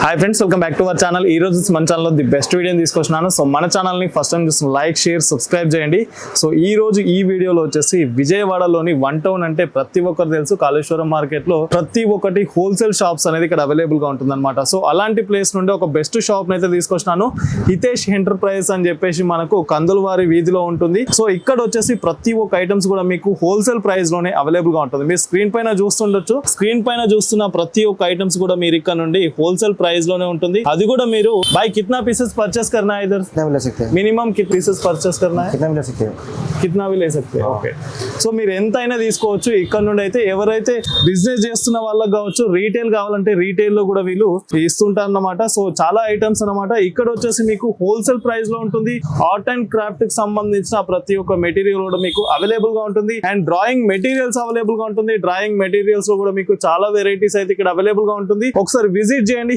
Hi friends, welcome back to our channel. ఈ రోజు మన ఛానల్లో ది బెస్ట్ వీడియోని తీసుకొచ్చినాను. సో మన ఛానల్ని ఫస్ట్ టైం చూసిన లైక్, షేర్, సబ్స్క్రైబ్ చేయండి. సో ఈ రోజు ఈ వీడియోలో వచ్చేసి విజయవాడలోని వన్ టౌన్ అంటే ప్రతి ఒక్కరు తెలుసు, కాళేశ్వరం మార్కెట్లో ప్రతి ఒక్కటి హోల్సేల్ షాప్స్ అనేది ఇక్కడ అవైలబుల్ గా ఉంటుంది అనమాట. సో అలాంటి ప్లేస్ నుండి ఒక బెస్ట్ షాప్ అయితే తీసుకొచ్చినాను. హితేష్ ఎంటర్ప్రైజ్ అని చెప్పేసి మనకు కందులవారి వీధిలో ఉంటుంది. సో ఇక్కడ వచ్చేసి ప్రతి ఒక్క ఐటమ్స్ కూడా మీకు హోల్సేల్ ప్రైస్ లోనే అవైలబుల్ గా ఉంటుంది. మీరు స్క్రీన్ పైన చూస్తుండొచ్చు. స్క్రీన్ పైన చూస్తున్న ప్రతి ఒక్క ఐటమ్స్ కూడా మీరు ఇక్కడ నుండి హోల్సేల్ ప్రైస్ లోనే ఉంటుంది. అది కూడా మీరు भाई कितना पीसेस परचेस करना है, इधर कितना भी ले सकते हैं, मिनिमम कितने पीसेस परचेस करना है, कितना भी ले सकते हैं, कितना भी ले सकते हैं. ఓకే, సో మీరు ఎంత అయినా తీసుకోవచ్చు. ఇక్కడ నుండి అయితే ఎవరైతే బిజినెస్ చేస్తున్న వాళ్ళకి కావచ్చు, రీటైల్ కావాలంటే రీటైల్ లో కూడా వీళ్ళు ఇస్తుంటారు అన్నమాట. సో చాలా ఐటమ్స్ అన్నమాట. ఇక్కడ వచ్చేసి మీకు హోల్సేల్ ప్రైస్ లో ఉంటుంది. ఆర్ట్ అండ్ క్రాఫ్ట్ కి సంబంధించిన ప్రతి ఒక్క మెటీరియల్ కూడా మీకు అవైలబుల్ గా ఉంటుంది. అండ్ డ్రాయింగ్ మెటీరియల్స్ అవైలబుల్ గా ఉంటుంది. డ్రాయింగ్ మెటీరియల్స్ లో కూడా మీకు చాలా వెరైటీస్ అయితే ఇక్కడ అవైలబుల్ గా ఉంటుంది. ఒకసారి విజిట్ చేయండి.